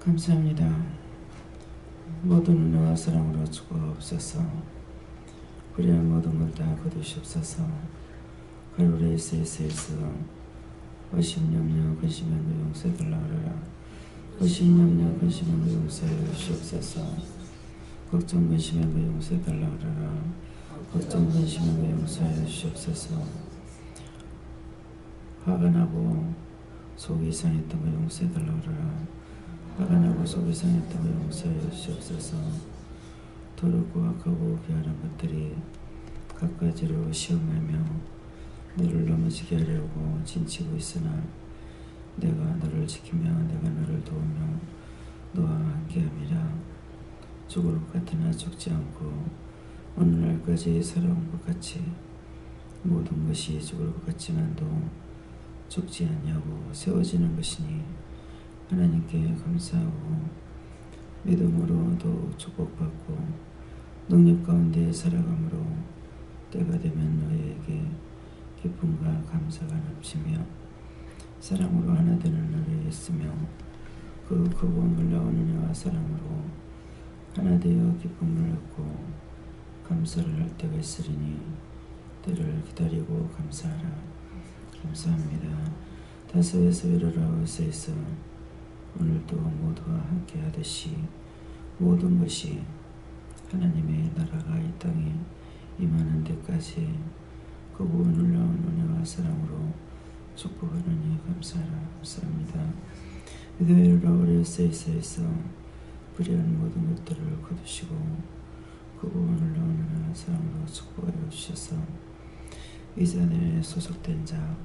감사합니다. 모든 은혜와 사랑으로 축복하옵소서. 불의한 모든 걸 다 거두시옵소서. 갈보리의 세에서 의심염려 근심연도 용서해달라 그러라. 의심염려 근심연도 용서해 주시옵소서. 걱정 근심연도 용서해달라 그러라. 걱정 근심연도 용서해 주시옵소서. 화가 나고 속이 이상했던 거 용서해달라 그러라. 화가 나고 속이 이상했던 거 용서해 주시옵소서. 더럽고 악하고 괴한 것들이 갖가지로 시험하며 너를 넘어지게 하려고 진치고 있으나 내가 너를 지키며 내가 너를 도우며 너와 함께함이라. 죽을 것 같으나 죽지 않고 어느 날까지 살아온 것 같이 모든 것이 죽을 것 같지만도 죽지 않냐고 세워지는 것이니 하나님께 감사하고 믿음으로 더욱 축복받고 능력 가운데 살아감으로 때가 되면 너희에게 기쁨과 감사가 넘치며 사랑으로 하나 되는 날이 있으며 그 크고 놀라운 은혜와 사랑으로 하나 되어 기쁨을 얻고 감사를 할 때가 있으리니 때를 기다리고 감사하라. 감사합니다. 다섯에서 일어나서 있어 오늘도 모두와 함께 하듯이 모든 것이 하나님의 나라가 이 땅에 임하는 데까지 크고 놀라운 은혜와 사랑으로 축복하느니 감사하라. 감사합니다. 이도일로 우리 세이스에서 불의한 모든 것들을 거두시고 크고 놀라운 은혜와 사랑으로 축복하여 주셔서 이 자들에 소속된 자,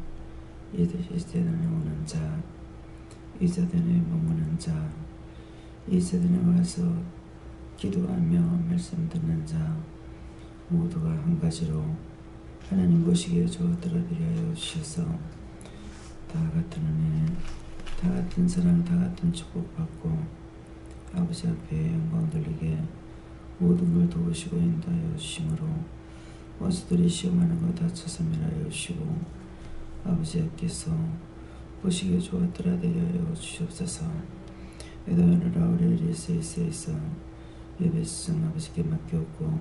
이 자들에 오는 자, 이 자들에 머무는 자, 이 자들에 와서 기도하며 말씀 듣는 자 모두가 한 가지로 하나님 보시기에 좋았더라들이 하여 주셔서 다 같은 은혜, 다 같은 사랑, 다 같은 축복받고 아버지 앞에 영광 돌리게 모든 걸 도우시고 인도하여 주심으로 원수들이 시험하는 것 다쳐서 멸하여 주시고 아버지 앞에서 보시기에 좋았더라들이 하여 주시옵소서. 에도하느라 우리 세이스에서 예배 수정 아버지께 맡겼고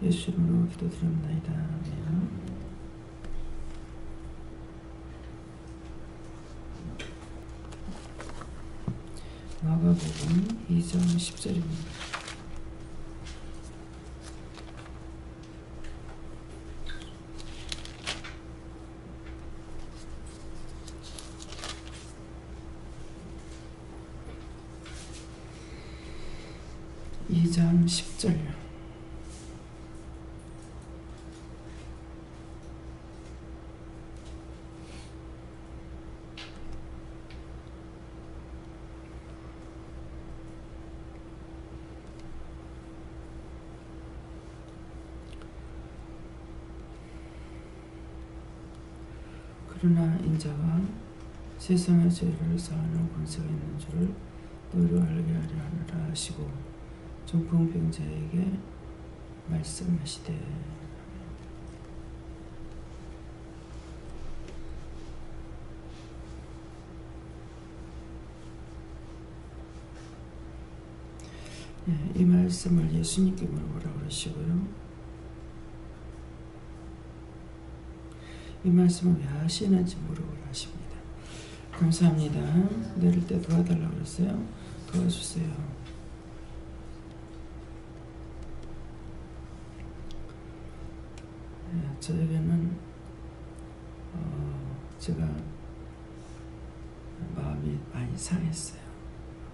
예수 이름으로 기도드립니다. 아멘. 마가복음 2장 10절입니다. (2장 10절) 그러나 인자가 세상의 죄를 사하는 권세가 있는 줄을 너희로 알게 하려 하느라 하시고 중풍병자에게 말씀하시되. 이 말씀을 예수님께 물어보라고 그러시고요. 이 말씀을 왜 하시는지 물어보라 하십니다. 감사합니다. 내릴 때 도와달라고 그랬어요. 도와주세요. 저에게는 제가 마음이 많이 상했어요.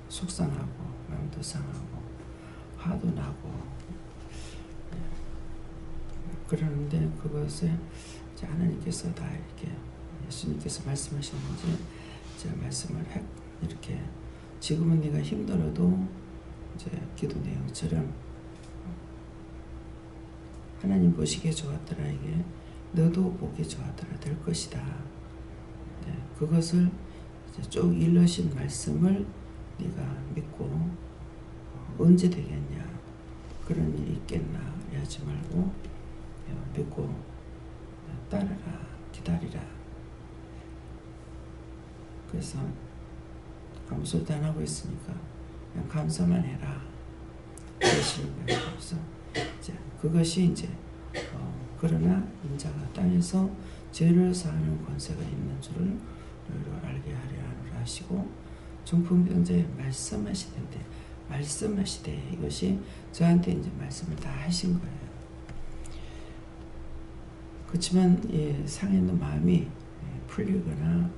속상하고 마음도 상하고 화도 나고 그러는데 그것에 하나님께서 다 이렇게 예수님께서 말씀하셨는지 제가 말씀을 이렇게 지금은 네가 힘들어도 이제 기도 내용처럼 하나님 보시기에 좋았더라 이게 너도 보기 좋았더라 될 것이다. 네, 그것을 이제 쭉 일러신 말씀을 네가 믿고 언제 되겠냐 그런 일이 있겠나 하지 말고 믿고 따르라 기다리라. 그래서 아무 소리도 안 하고 있으니까 그냥 감사만 해라 그러시는 거예요. 그래서 이제 그것이 이제 그러나 인자가 땅에서 죄를 사하는 권세가 있는 줄을 너희로 알게 하려 하노라 하시고 중풍병자에 말씀하시되 이것이 저한테 이제 말씀을 다 하신 거예요. 그렇지만 상했는 마음이 풀리거나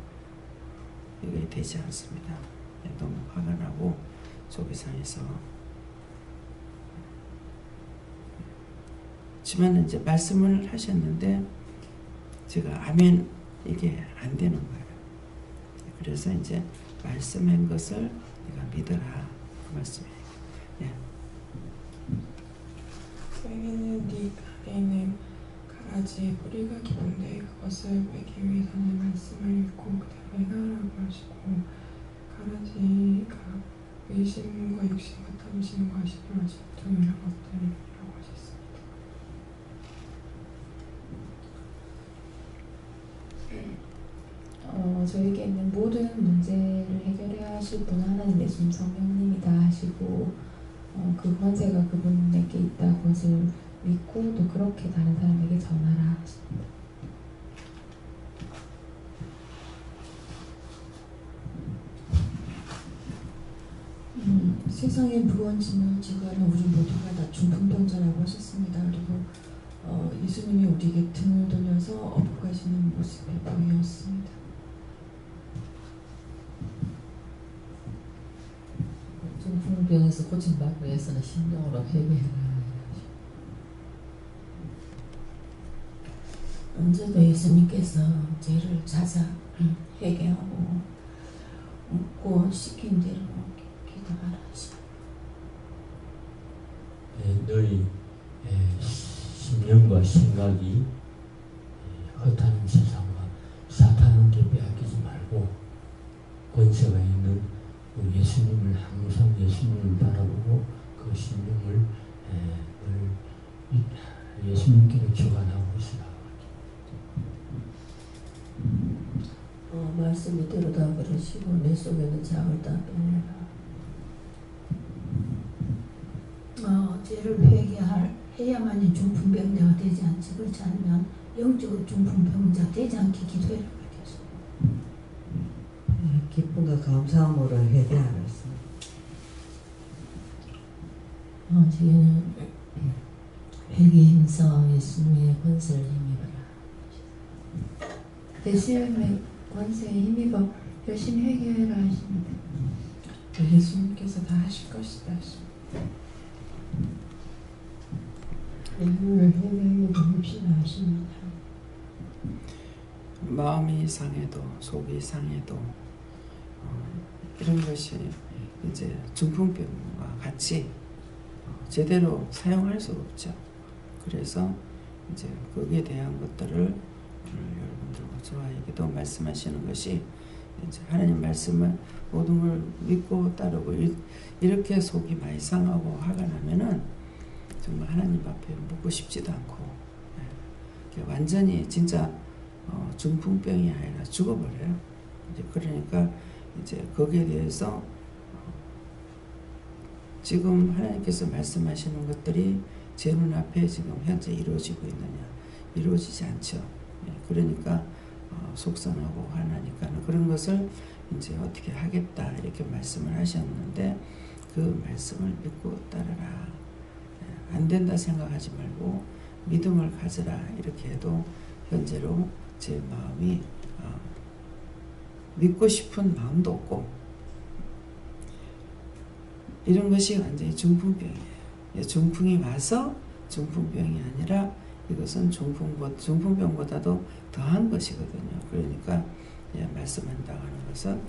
이게 되지 않습니다. 너무 화가 나고 속이 상해서. 그렇지만 이제 말씀을 하셨는데 제가 아멘 이게 안 되는 거예요. 그래서 이제 말씀한 것을 네가 믿어라 그 말씀이에요. 예. 쇠기는 네 안에 있는 가라지에 뿌리가 깊은데 그것을 빼기 위해서는 말씀을 읽고 그 다음에 하라고 하시고 가라지가 의심과 육신 같아 보시는 것이 필요하지 동일한 것들이라고 하셨습니다. 저에게 있는 모든 문제를 해결해야 하실 분은 하나님 예수님 성령님이다 하시고 그 권세가 그분에게 있다 그것을 믿고 또 그렇게 다른 사람에게 전하라 하십니다. 세상에 무언지는 지가는 우리 모두가 다 중풍병자라고 하셨습니다. 그리고 예수님이 우리에게 등을 돌려서 업고 가시는 모습이 보였습니다. 중풍병에서 고침받기 위해서는 심령으로 회개해라. 언제도 예수님께서 죄를 찾아 회개하고 묻고 시킨 대로 기도하라 하십니다. 너희 심령과 생각이 허탄한 세상과 사탄에게 빼앗기지 말고 권세가 있는 예수님을 항상 예수님을 바라보고 그 심령을 늘 예수님께로 교환하고 있으라. 말씀 이대로 다 그러시고 내 속에는 작을 다 빼내라. 죄를 회개해야만이 중풍병자가 되지 않지 그렇지 않으면 영적 중풍병자 되지 않게 기도해라 그랬습니다. 기쁨과 감사함으로 회개하라. 저희는 회개의 힘써 예수님의 권세를 힘입어라. 예수님의 권세에 힘입어 열심히 회개해라 하십니다. 예수님께서 다 하실 것이다 하십니다. 인물을 회개하게 돕시다 하십니다. 마음이 상해도 속이 상해도 이런 것이 이제 중풍병과 같이 제대로 사용할 수가 없죠. 그래서 이제 거기에 대한 것들을 여러분들과 저에게도 말씀하시는 것이 이제 하나님 말씀을 모든 걸 믿고 따르고 이렇게 속이 많이 상하고 화가 나면은 정말 하나님 앞에 묻고 싶지도 않고 완전히 진짜 중풍병이 아니라 죽어버려요. 이제 그러니까 이제 거기에 대해서 지금 하나님께서 말씀하시는 것들이 제 눈앞에 지금 현재 이루어지고 있느냐, 이루어지지 않죠. 그러니까 속상하고 화나니까 그런 것을 이제 어떻게 하겠다 이렇게 말씀을 하셨는데 그 말씀을 믿고 따르라. 안 된다 생각하지 말고 믿음을 가져라 이렇게 해도 현재로 제 마음이 믿고 싶은 마음도 없고 이런 것이 완전히 중풍병이에요. 중풍이 와서 중풍병이 아니라 이것은 중풍병보다도 더한 것이거든요. 그러니까 말씀한다고 하는 것은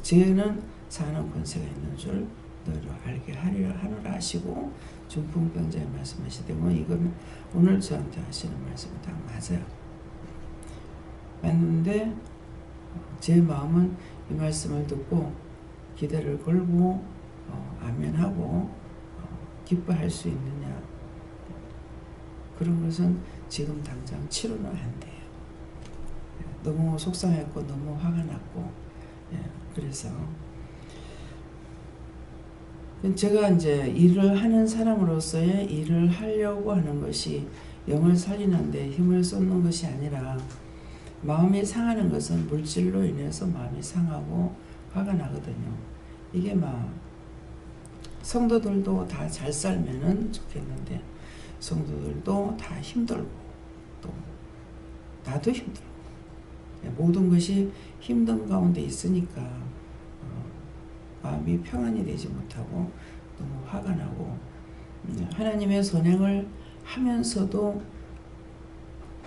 죄는 사는 권세가 있는 줄 너희로 알게 하노라 하시고 중풍병자에 말씀하시되 이건 오늘 저한테 하시는 말씀이 다 맞아요. 맞는데 제 마음은 이 말씀을 듣고 기대를 걸고 아멘하고 기뻐할 수 있느냐 그런 것은 지금 당장 치료는 안 돼요. 너무 속상했고 너무 화가 났고 그래서 제가 이제 일을 하는 사람으로서의 일을 하려고 하는 것이 영을 살리는데 힘을 쏟는 것이 아니라 마음이 상하는 것은 물질로 인해서 마음이 상하고 화가 나거든요. 이게 막 성도들도 다 잘 살면은 좋겠는데 성도들도 다 힘들고 또 나도 힘들고 모든 것이 힘든 가운데 있으니까 마음이 평안이 되지 못하고 너무 화가 나고 하나님의 선행을 하면서도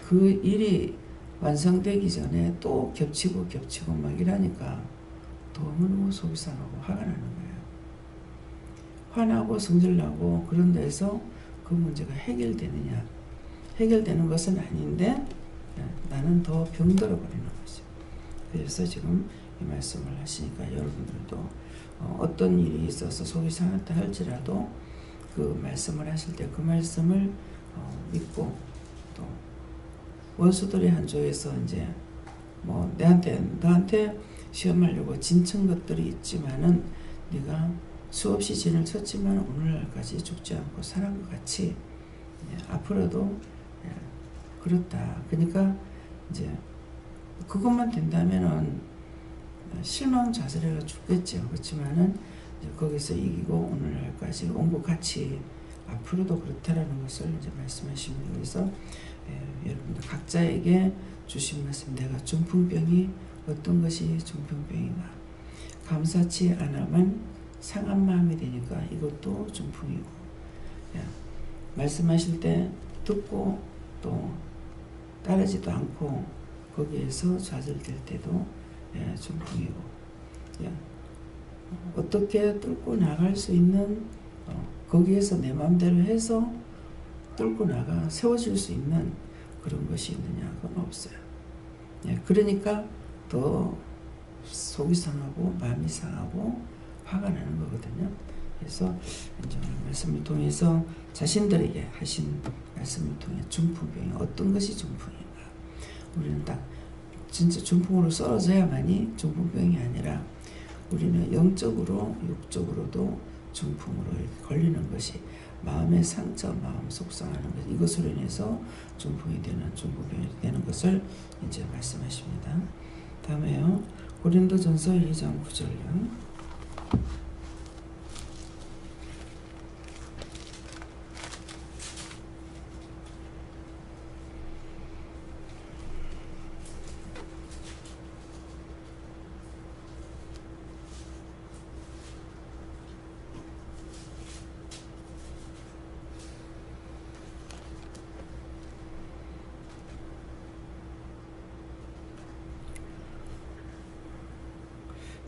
그 일이 완성되기 전에 또 겹치고 막 이러니까 너무너무 속이 상하고 화가 나는 거예요. 화나고 성질나고 그런 데서 그 문제가 해결되느냐? 해결되는 것은 아닌데 나는 더 병들어 버리는 거죠. 그래서 지금 이 말씀을 하시니까 여러분들도 어떤 일이 있어서 속이 상했다 할지라도 그 말씀을 하실 때 그 말씀을 믿고 또 원수들의 한쪽에서 이제 뭐 너한테 시험하려고 진천 것들이 있지만은 네가 수없이 진을 쳤지만 오늘날까지 죽지 않고 살은 것 같이 앞으로도 그렇다. 그러니까 이제 그것만 된다면은 실망좌절해가 죽겠죠. 그렇지만은 이제 거기서 이기고 오늘날까지 온 것 같이 앞으로도 그렇다라는 것을 이제 말씀하시면 그래서 여러분들 각자에게 주신 말씀 내가 중풍병이 어떤 것이 중풍병인가 감사치 않아만 상한 마음이 되니까 이것도 중풍이고 말씀하실 때 듣고 또 따르지도 않고 거기에서 좌절될 때도 중풍이고 어떻게 뚫고 나갈 수 있는 거기에서 내 마음대로 해서 뚫고 나가 세워질 수 있는 그런 것이 있느냐 그건 없어요. 그러니까 더 속이 상하고 마음이 상하고 화가 나는 거거든요. 그래서 이제 오늘 말씀을 통해서 자신들에게 하신 말씀을 통해 중풍병이 어떤 것이 중풍인가 우리는 딱 진짜 중풍으로 썰어져야만이 중풍병이 아니라 우리는 영적으로 육적으로도 중풍으로 걸리는 것이 마음의 상처, 마음 속상하는 것 이것으로 인해서 중풍이 되는 중풍병이 되는 것을 이제 말씀하십니다. 다음에요. 고린도전서 2장 9절요.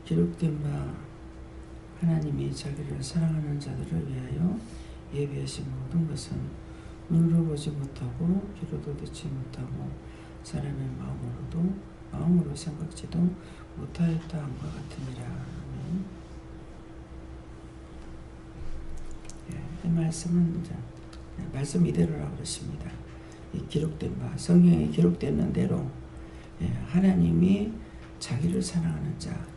기록된 바 하나님이 자기를 사랑하는 자들을 위하여 예비하신 모든 것은 눈으로 보지 못하고 귀로도 듣지 못하고 사람의 마음으로 생각지도 못하였다 함과 같으니라. 이 말씀은 이제 말씀 이대로라고 그러십니다. 이 기록된 바 성경에 기록되는 대로 하나님이 자기를 사랑하는 자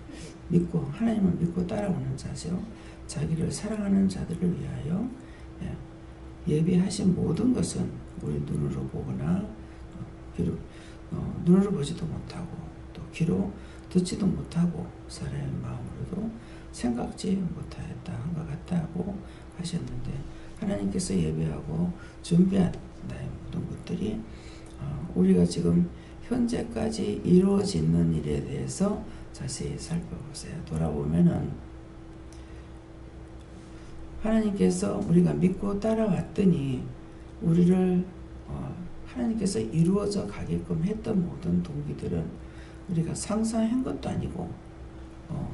믿고 하나님을 믿고 따라오는 자죠. 자기를 사랑하는 자들을 위하여 예비하신 모든 것은 우리 눈으로 보거나 눈으로 보지도 못하고 또 귀로 듣지도 못하고 사람의 마음으로도 생각지 못하였다 한 것 같다고 하셨는데 하나님께서 예비하고 준비한 나의 모든 것들이 우리가 지금 현재까지 이루어지는 일에 대해서 자세히 살펴보세요. 돌아보면은 하나님께서 우리가 믿고 따라왔더니 우리를 하나님께서 이루어져 가게끔 했던 모든 동기들은 우리가 상상한 것도 아니고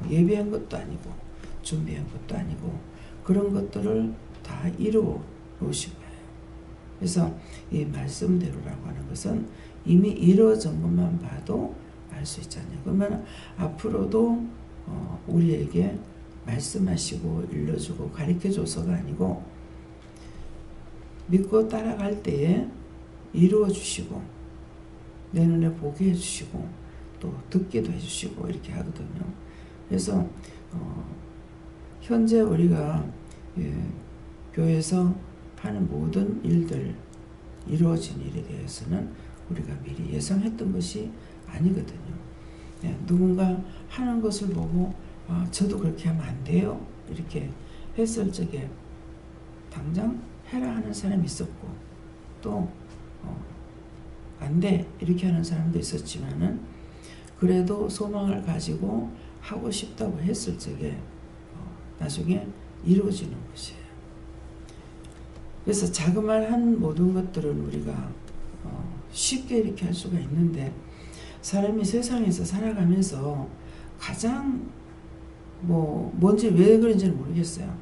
예비한 것도 아니고 준비한 것도 아니고 그런 것들을 다 이루어 놓으신 거예요. 그래서 이 말씀대로라고 하는 것은 이미 이루어진 것만 봐도 알 수 있잖아요. 그러면 앞으로도 우리에게 말씀하시고 일러주고 가르쳐줘서가 아니고 믿고 따라갈 때에 이루어주시고 내 눈에 보게 해주시고 또 듣기도 해주시고 이렇게 하거든요. 그래서 현재 우리가 교회에서 하는 모든 일들, 이루어진 일에 대해서는 우리가 미리 예상했던 것이 아니거든요. 누군가 하는 것을 보고 저도 그렇게 하면 안 돼요 이렇게 했을 적에 당장 해라 하는 사람이 있었고, 또 안 돼 이렇게 하는 사람도 있었지만은 그래도 소망을 가지고 하고 싶다고 했을 적에 나중에 이루어지는 것이에요. 그래서 자그마한 모든 것들은 우리가 쉽게 이렇게 할 수가 있는데, 사람이 세상에서 살아가면서 가장 뭔지 왜 그런지는 모르겠어요.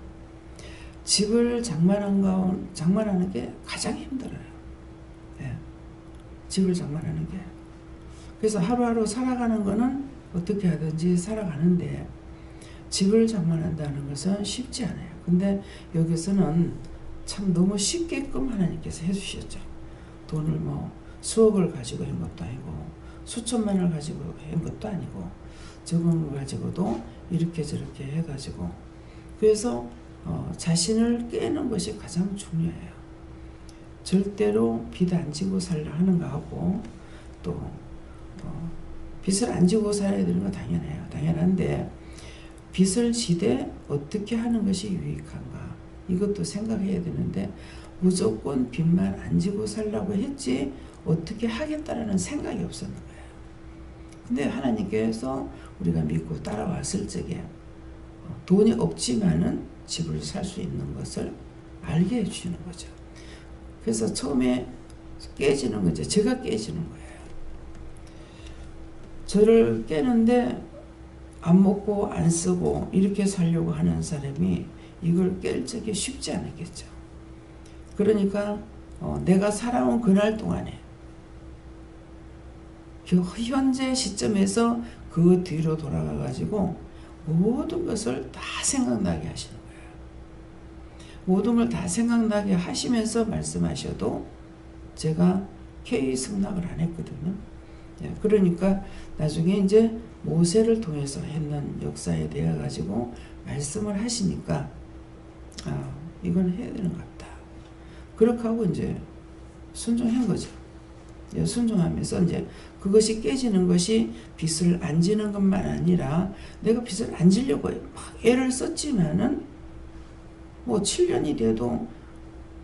집을 장만하는 게 가장 힘들어요. 집을 장만하는 게. 그래서 하루하루 살아가는 거는 어떻게 하든지 살아가는데, 집을 장만한다는 것은 쉽지 않아요. 근데 여기서는 참 너무 쉽게끔 하나님께서 해주셨죠. 돈을 수억을 가지고 한 것도 아니고 수천만을 가지고 한 것도 아니고 적은 걸 가지고도 이렇게 저렇게 해가지고, 그래서 자신을 깨는 것이 가장 중요해요. 절대로 빚 안 지고 살라 하는 거하고, 또 빚을 안 지고 살아야 되는 건 당연해요. 당연한데 빚을 지되 어떻게 하는 것이 유익한가, 이것도 생각해야 되는데, 무조건 빚만 안 지고 살라고 했지 어떻게 하겠다라는 생각이 없었는 거예요. 근데 하나님께서 우리가 믿고 따라왔을 적에 돈이 없지만은 집을 살 수 있는 것을 알게 해주시는 거죠. 그래서 처음에 깨지는 거죠. 제가 깨지는 거예요. 저를 깨는데 안 먹고 안 쓰고 이렇게 살려고 하는 사람이 이걸 깰 적이 쉽지 않았겠죠. 그러니까 내가 살아온 그날 동안에 현재 시점에서 그 뒤로 돌아가 가지고 모든 것을 다 생각나게 하시는 거예요. 모든 걸 다 생각나게 하시면서 말씀하셔도 제가 K 승낙을 안 했거든요. 그러니까 나중에 이제 모세를 통해서 했는 역사에 대해 가지고 말씀을 하시니까 이건 해야 되는 것 같다. 그렇게 하고 이제 순종한 거죠. 순종하면서 이제 그것이 깨지는 것이 빚을 안 지는 것만 아니라, 내가 빚을 안 지려고 막 애를 썼지만은 7년이 돼도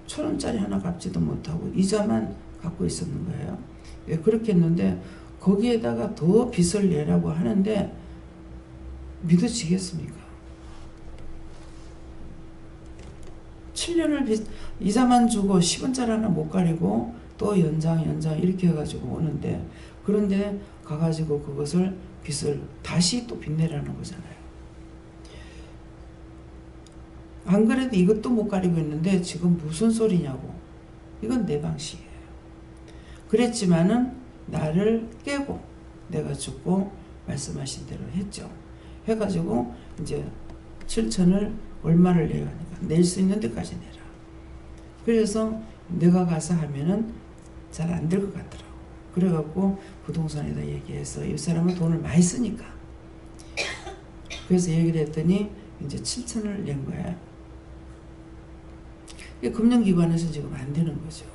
1,000원짜리 하나 갚지도 못하고 이자만 갖고 있었는 거예요. 그렇게 했는데 거기에다가 더 빚을 내라고 하는데 믿어지겠습니까? 7년을 이자만 주고 10원짜리 하나 못 가리고 또 연장 이렇게 해가지고 오는데, 그런데 가가지고 그것을 빚을 다시 또 빚내라는 거잖아요. 안 그래도 이것도 못 가리고 있는데 지금 무슨 소리냐고. 이건 내 방식이에요. 그랬지만은 나를 깨고 내가 죽고 말씀하신 대로 했죠. 해가지고 이제 7천을 얼마를 내야 하니까 낼 수 있는 데까지 내라. 그래서 내가 가서 하면은 잘 안 될 것 같더라고. 그래갖고 부동산에다 얘기해서 이 사람은 돈을 많이 쓰니까. 그래서 얘기를 했더니 이제 7천을 낸 거야. 금융기관에서 지금 안 되는 거죠.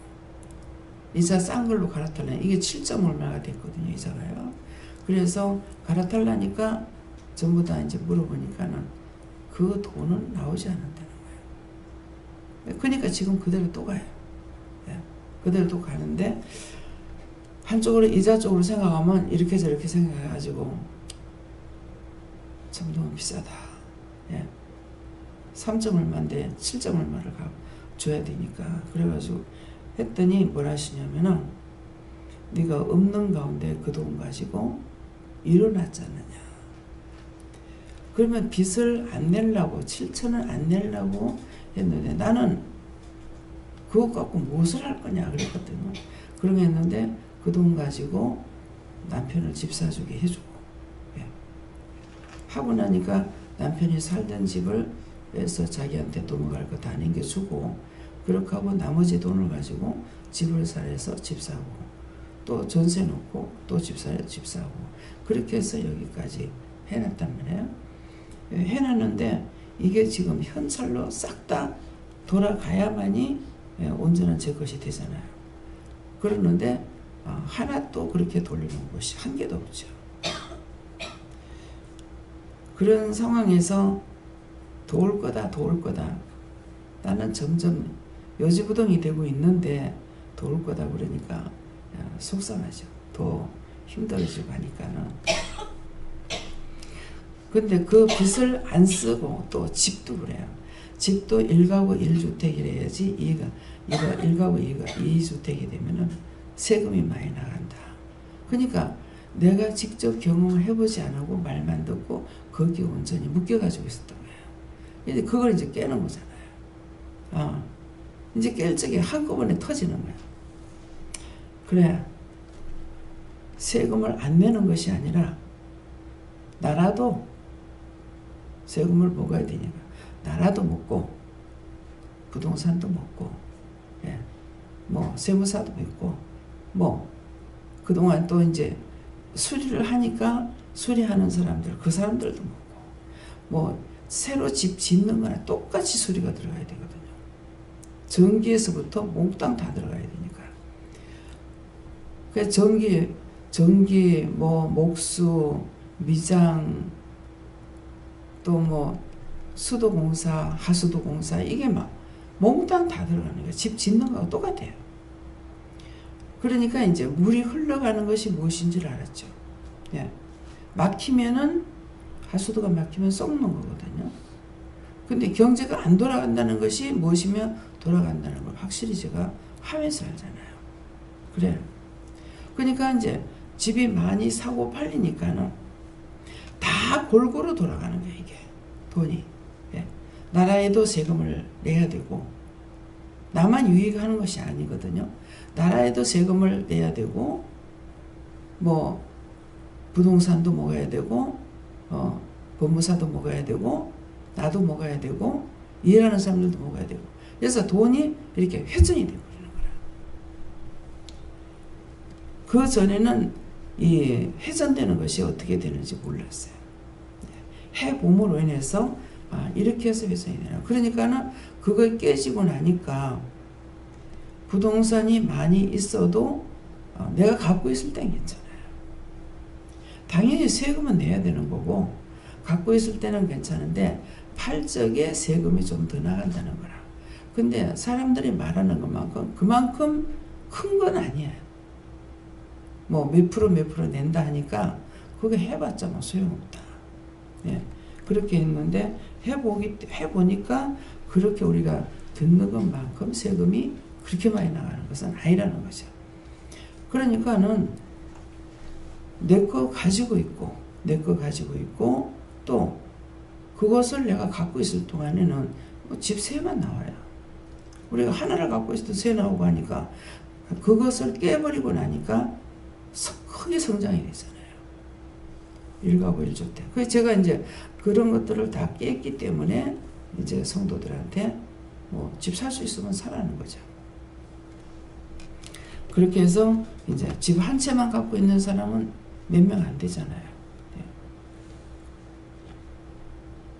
이자 싼 걸로 갈아탈라니, 이게 7점 얼마가 됐거든요, 이자가요. 그래서 갈아탈라니까 전부 다 이제 물어보니까는 그 돈은 나오지 않는다는 거예요. 그러니까 지금 그대로 또 가요. 그대로 또 가는데, 한쪽으로 이자 쪽으로 생각하면 이렇게 저렇게 생각해가지고 참 너무 비싸다. 3점 얼마인데 7점 얼마를 줘야 되니까. 그래가지고 했더니 뭘 하시냐면은, 네가 없는 가운데 그 돈 가지고 일어났지 않느냐. 그러면 빚을 안 내려고, 7천을 안 내려고 했는데, 나는 그것 갖고 무엇을 할 거냐 그랬거든요. 그러게 했는데 그 돈 가지고 남편을 집 사주게 해주고, 하고 나니까 남편이 살던 집을 빼서 자기한테 넘어갈 거 다 남겨주고, 그렇게 하고 나머지 돈을 가지고 집을 사서 집 사고, 또 전세 놓고 또 집 사서 집 사고, 그렇게 해서 여기까지 해놨단 말이에요. 해놨는데 이게 지금 현찰로 싹 다 돌아가야만이 온전한 제 것이 되잖아요. 그러는데 하나 또 그렇게 돌리는 곳이 한 개도 없죠. 그런 상황에서 도울 거다 도울 거다, 나는 점점 요지부동이 되고 있는데 도울 거다 그러니까 속상하죠. 더 힘들어지고 하니까는. 근데 그 빚을 안 쓰고 또 집도 그래요. 집도 1가구 1주택이래야지 이거 1가구 2주택이 되면은 세금이 많이 나간다. 그러니까 내가 직접 경험을 해보지 않고 말만 듣고 거기에 온전히 묶여가지고 있었던 거예요. 근데 그걸 이제 깨는 거잖아요. 이제 깰 적에 한꺼번에 터지는 거예요. 그래, 세금을 안 내는 것이 아니라 나라도 세금을 먹어야 되니까 나라도 먹고 부동산도 먹고, 예, 뭐 세무사도 먹고, 뭐 그동안 또 이제 수리를 하니까 수리하는 사람들, 그 사람들도 먹고, 뭐 새로 집 짓는 거나 똑같이 수리가 들어가야 되거든요. 전기에서부터 몽땅 다 들어가야 되니까. 그래서 전기, 뭐 목수, 미장, 또 뭐 수도공사, 하수도공사, 이게 막 몽땅 다 들어가는 거예요. 집 짓는 거하고 똑같아요. 그러니까 이제 물이 흘러가는 것이 무엇인지를 알았죠. 예. 막히면은, 하수도가 막히면 썩는 거거든요. 근데 경제가 안 돌아간다는 것이 무엇이며 돌아간다는 걸 확실히 제가 하면서 알잖아요. 그래. 그러니까 이제 집이 많이 사고 팔리니까는 다 골고루 돌아가는 거예요, 이게. 돈이. 예. 나라에도 세금을 내야 되고, 나만 유익하는 것이 아니거든요. 나라에도 세금을 내야 되고, 뭐 부동산도 먹어야 되고, 법무사도 먹어야 되고, 나도 먹어야 되고, 일하는 사람들도 먹어야 되고. 그래서 돈이 이렇게 회전이 되어버리는 거라. 그 전에는 이 회전되는 것이 어떻게 되는지 몰랐어요. 해봄으로 인해서 이렇게 해서 회전이 되나. 그러니까는 그걸 깨지고 나니까 부동산이 많이 있어도 내가 갖고 있을 땐 괜찮아요. 당연히 세금은 내야 되는 거고 갖고 있을 때는 괜찮은데 팔 적에 세금이 좀 더 나간다는 거라. 근데 사람들이 말하는 것만큼 그만큼 큰 건 아니에요. 뭐 몇 프로 낸다 하니까 그게 해봤자 뭐 소용없다. 예. 그렇게 했는데 해보니까 그렇게 우리가 듣는 것만큼 세금이 그렇게 많이 나가는 것은 아니라는 거죠. 그러니까는 내 거 가지고 있고 또 그것을 내가 갖고 있을 동안에는 뭐 집 세만 나와요. 우리가 하나를 갖고 있어도 세 나오고 하니까 그것을 깨버리고 나니까 크게 성장이 되잖아요. 1가구 1주택. 그래서 제가 이제 그런 것들을 다 깼기 때문에 이제 성도들한테 뭐 집 살 수 있으면 사라는 거죠. 그렇게 해서 이제 집 한 채만 갖고 있는 사람은 몇 명 안 되잖아요. 네.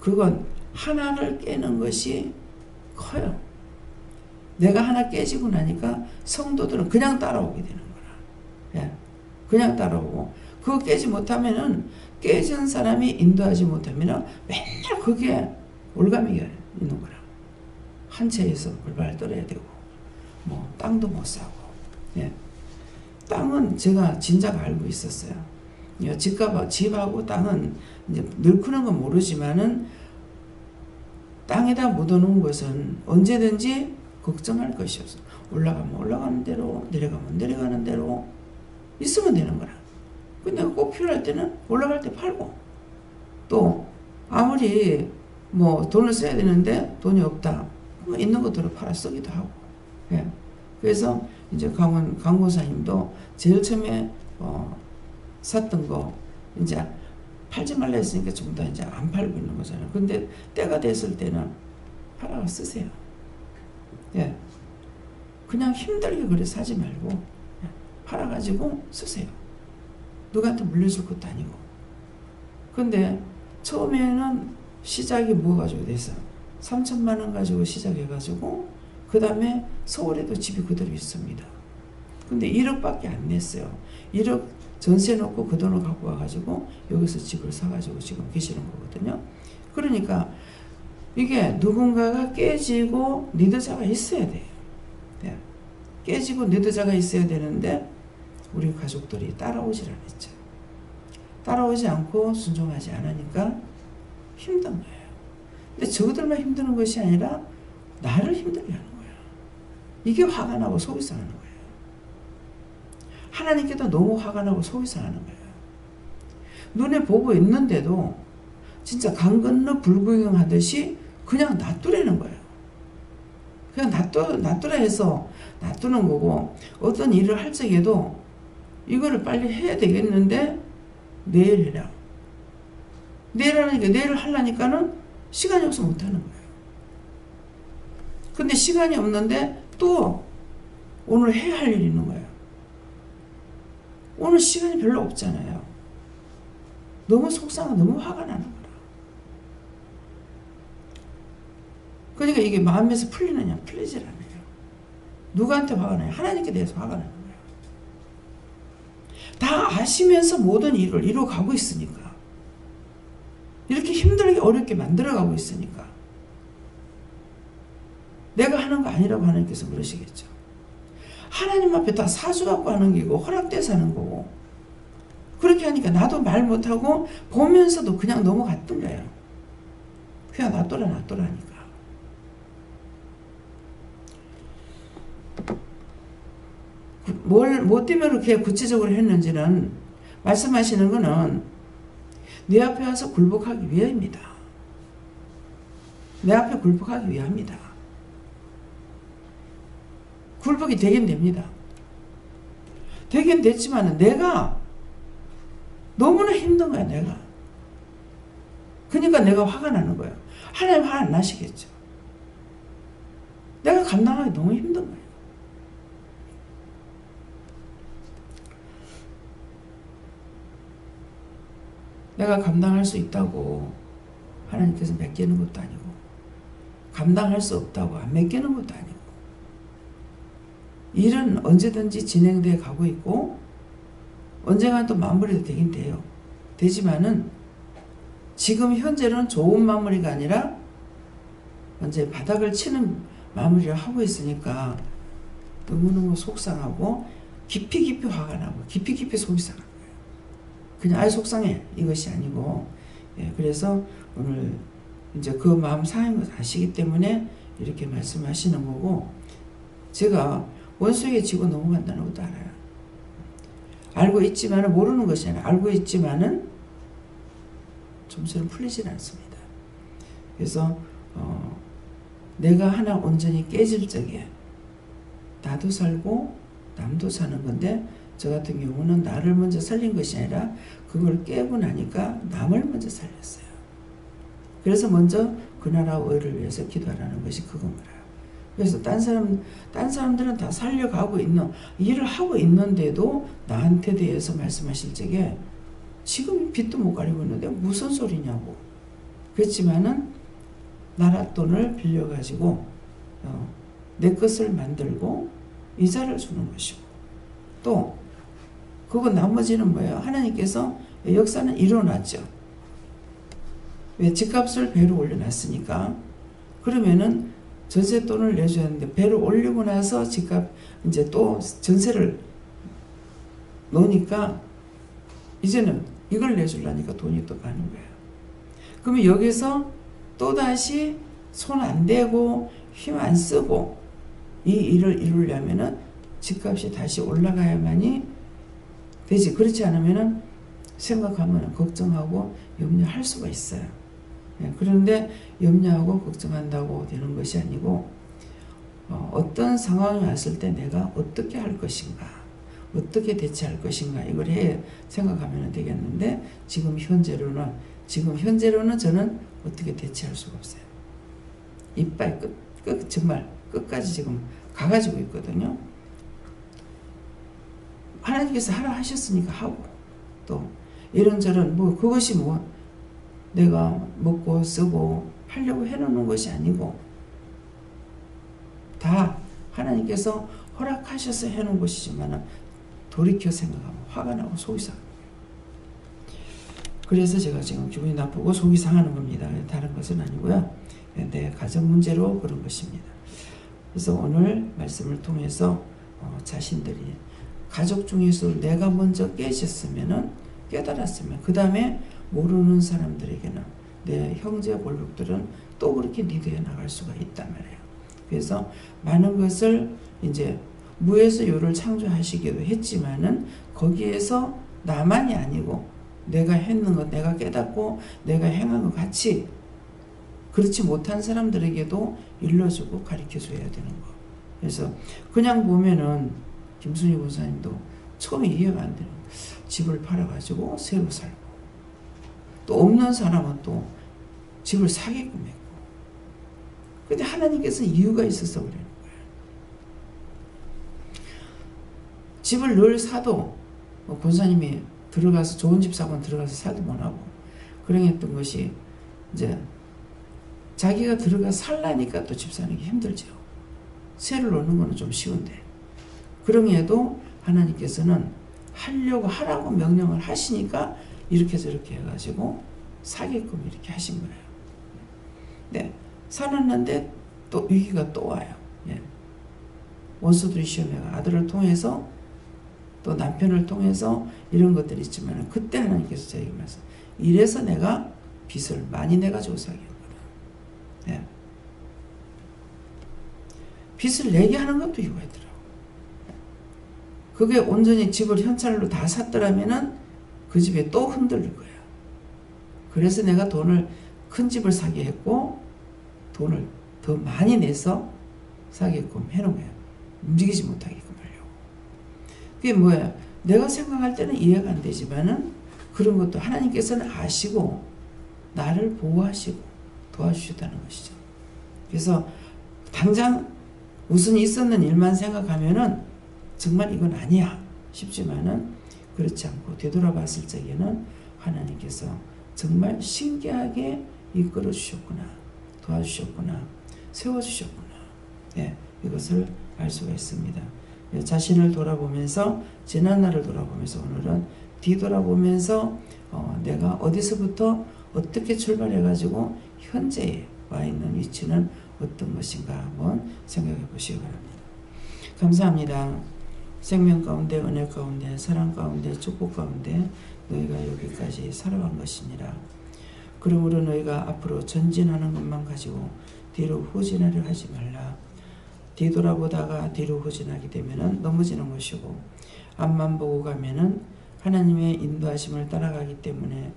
그건 하나를 깨는 것이 커요. 내가 하나 깨지고 나니까 성도들은 그냥 따라오게 되는 거라. 예. 그냥 따라오고, 그거 깨지 못하면은, 깨진 사람이 인도하지 못하면은 맨날 그게 올가미가 있는 거라. 한 채에서 벌벌 떨어야 되고, 뭐 땅도 못 사고. 예. 땅은 제가 진작 알고 있었어요. 집하고 땅은 이제 늘 크는 건 모르지만은 땅에다 묻어놓은 것은 언제든지 걱정할 것이 없어. 올라가면 올라가는 대로, 내려가면 내려가는 대로 있으면 되는 거라. 근데 꼭 필요할 때는 올라갈 때 팔고, 또 아무리 뭐 돈을 써야 되는데 돈이 없다, 있는 것들을 팔아 쓰기도 하고. 예. 그래서 이제 강고사님도 제일 처음에 샀던 거 이제 팔지 말라 했으니까 좀 더 이제 안 팔고 있는 거잖아요. 근데 때가 됐을 때는 팔아가 쓰세요. 예. 그냥 힘들게 그래 사지 말고 팔아가지고 쓰세요. 누구한테 물려줄 것도 아니고. 근데 처음에는 시작이 뭐 가지고 돼서 3천만 원 가지고 시작해가지고 그 다음에 서울에도 집이 그대로 있습니다. 근데 1억밖에 안 냈어요. 1억 전세 놓고 그 돈을 갖고 와가지고 여기서 집을 사가지고 지금 계시는 거거든요. 그러니까 이게 누군가가 깨지고 리더자가 있어야 돼요. 네. 깨지고 리더자가 있어야 되는데 우리 가족들이 따라오질 않았죠. 따라오지 않고 순종하지 않으니까 힘든 거예요. 근데 저들만 힘드는 것이 아니라 나를 힘들게 하는 거예요. 이게 화가 나고 속이 상하는 거예요. 하나님께도 너무 화가 나고 속이 상하는 거예요. 눈에 보고 있는데도 진짜 강 건너 불구경하듯이 그냥 놔두라는 거예요. 그냥 놔두라 해서 놔두는 거고, 어떤 일을 할 적에도 이거를 빨리 해야 되겠는데 내일 해라. 내일 하니까, 내일 하려니까는 시간이 없어 못하는 거예요. 근데 시간이 없는데 또 오늘 해야 할 일이 있는 거예요. 오늘 시간이 별로 없잖아요. 너무 속상하고 너무 화가 나는 거라. 그러니까 이게 마음에서 풀리느냐? 풀리질 않아요. 누구한테 화가 나요? 하나님께 대해서 화가 나는 거예요. 다 아시면서 모든 일을 이루어가고 있으니까. 이렇게 힘들게 어렵게 만들어가고 있으니까. 내가 하는 거 아니라고 하나님께서 그러시겠죠. 하나님 앞에 다 사주갖고 하는 게고 허락돼서 하는 거고, 그렇게 하니까 나도 말 못하고 보면서도 그냥 넘어갔던 거예요. 그냥 놔둬라 하니까. 뭐 때문에 그렇게 구체적으로 했는지는 말씀하시는 거는 내 앞에 와서 굴복하기 위함입니다. 내 앞에 굴복하기 위함입니다. 굴복이 되긴 됩니다. 되긴 됐지만 내가 너무나 힘든 거야, 내가. 그러니까 내가 화가 나는 거예요. 하나님 화 안 나시겠죠. 내가 감당하기 너무 힘든 거예요. 내가 감당할 수 있다고 하나님께서 맡기는 것도 아니고, 감당할 수 없다고 안 맡기는 것도 아니고, 일은 언제든지 진행돼 가고 있고 언젠간 또 마무리도 되긴 돼요. 되지만은 지금 현재는 좋은 마무리가 아니라 완전히 바닥을 치는 마무리를 하고 있으니까 너무너무 속상하고 깊이 화가 나고 깊이 속이 상한 거예요. 그냥 아예 속상해 이것이 아니고, 예, 그래서 오늘 이제 그 마음 상한 걸 아시기 때문에 이렇게 말씀하시는 거고, 제가 원수에게 지고 넘어간다는 것도 알아요. 알고 있지만은 모르는 것이 아니라 알고 있지만은 점수는 풀리질 않습니다. 그래서 내가 하나 온전히 깨질 적에 나도 살고 남도 사는 건데, 저 같은 경우는 나를 먼저 살린 것이 아니라 그걸 깨고 나니까 남을 먼저 살렸어요. 그래서 먼저 그 나라 의를 위해서 기도하라는 것이 그건 거예요. 그래서 딴 사람들은 다 살려가고 있는, 일을 하고 있는데도 나한테 대해서 말씀하실 적에 지금 빚도 못 가리고 있는데 무슨 소리냐고. 그렇지만은 나라 돈을 빌려가지고 내 것을 만들고 이자를 주는 것이고, 또 그거 나머지는 뭐예요? 하나님께서 역사는 일어났죠. 왜? 집값을 배로 올려놨으니까. 그러면은 전세 돈을 내줘야 하는데 배를 올리고 나서 집값 이제 또 전세를 놓으니까 이제는 이걸 내주려니까 돈이 또 가는 거예요. 그러면 여기서 또다시 손 안 대고 힘 안 쓰고 이 일을 이루려면은 집값이 다시 올라가야만이 되지. 그렇지 않으면은 생각하면 걱정하고 염려할 수가 있어요. 그런데 염려하고 걱정한다고 되는 것이 아니고, 어떤 상황이 왔을 때 내가 어떻게 할 것인가, 어떻게 대처할 것인가, 이걸 생각하면 되겠는데, 지금 현재로는 저는 어떻게 대처할 수가 없어요. 이빨 정말 끝까지 지금 가가지고 있거든요. 하나님께서 하라 하셨으니까 하고, 또 이런저런 그것이 내가 먹고 쓰고 하려고 해놓는 것이 아니고 다 하나님께서 허락하셔서 해놓은 것이지만 돌이켜 생각하면 화가 나고 속이 상해요. 그래서 제가 지금 기분이 나쁘고 속이 상하는 겁니다. 다른 것은 아니고요. 내 가정 문제로 그런 것입니다. 그래서 오늘 말씀을 통해서 자신들이 가족 중에서 내가 먼저 깨달았으면 그 다음에 모르는 사람들에게는 내 형제 골목들은 또 그렇게 리드해 나갈 수가 있단 말이에요. 그래서 많은 것을 이제 무에서 요를 창조하시기도 했지만은 거기에서 나만이 아니고 내가 했는 것, 내가 깨닫고 내가 행한 것 같이 그렇지 못한 사람들에게도 일러주고 가르쳐줘야 되는 거. 그래서 그냥 보면은 김순희 권사님도 처음에 이해가 안 되는 거예요. 집을 팔아가지고 새로 살고 또 없는 사람은 또 집을 사게끔 했고 근데 하나님께서는 이유가 있어서 그러는 거예요. 집을 늘 사도 권사님이 들어가서 좋은 집 사고는 들어가서 살도 못하고 그러했던 것이 이제 자기가 들어가 살라니까 또 집 사는 게 힘들죠. 새를 놓는 거는 좀 쉬운데 그럼에도 하나님께서는 하라고 명령을 하시니까 이렇게 저렇게 해가지고 사게끔 이렇게 하신 거예요. 네, 살았는데 또 위기가 또 와요. 예. 원수들이 시험해가 아들을 통해서 또 남편을 통해서 이런 것들이 있지만 그때 하나님께서 저에게 말씀 이래서 내가 빚을 많이 내가지고 사겠구나. 네. 빚을 내게 하는 것도 이유가 있더라고. 그게 온전히 집을 현찰로 다 샀더라면은 그 집에 또 흔들릴 거야. 그래서 내가 큰 집을 사게 했고 돈을 더 많이 내서 사게끔 해놓은 거야. 움직이지 못하게끔 하려고. 그게 뭐야? 내가 생각할 때는 이해가 안 되지만은 그런 것도 하나님께서는 아시고 나를 보호하시고 도와주셨다는 것이죠. 그래서 당장 무슨 있었는 일만 생각하면은 정말 이건 아니야 싶지만은 그렇지 않고 되돌아봤을 적에는 하나님께서 정말 신기하게 이끌어 주셨구나, 도와주셨구나, 세워주셨구나. 네, 이것을 알 수가 있습니다. 자신을 돌아보면서 지난날을 돌아보면서 오늘은 뒤돌아보면서 내가 어디서부터 어떻게 출발해가지고 현재에 와 있는 위치는 어떤 것인가 한번 생각해 보시기 바랍니다. 감사합니다. 생명 가운데 은혜 가운데 사랑 가운데 축복 가운데 너희가 여기까지 살아간 것이니라. 그러므로 너희가 앞으로 전진하는 것만 가지고 뒤로 후진하려 하지 말라. 뒤돌아보다가 뒤로 후진하게 되면 넘어지는 것이고 앞만 보고 가면은 하나님의 인도하심을 따라가기 때문에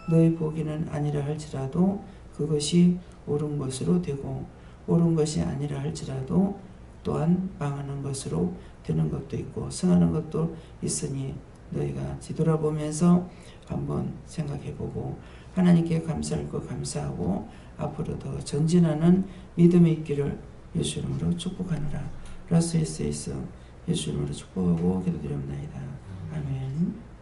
너희 보기는 아니라 할지라도 그것이 옳은 것으로 되고 옳은 것이 아니라 할지라도 또한 망하는 것으로 되는 것도 있고 성하는 것도 있으니 너희가 뒤돌아보면서 한번 생각해보고 하나님께 감사할 것 감사하고 앞으로 더 전진하는 믿음이 있기를 예수 이름으로 축복하노라. 라스에스에서 예수 이름으로 축복하고 기도드립니다. 아멘.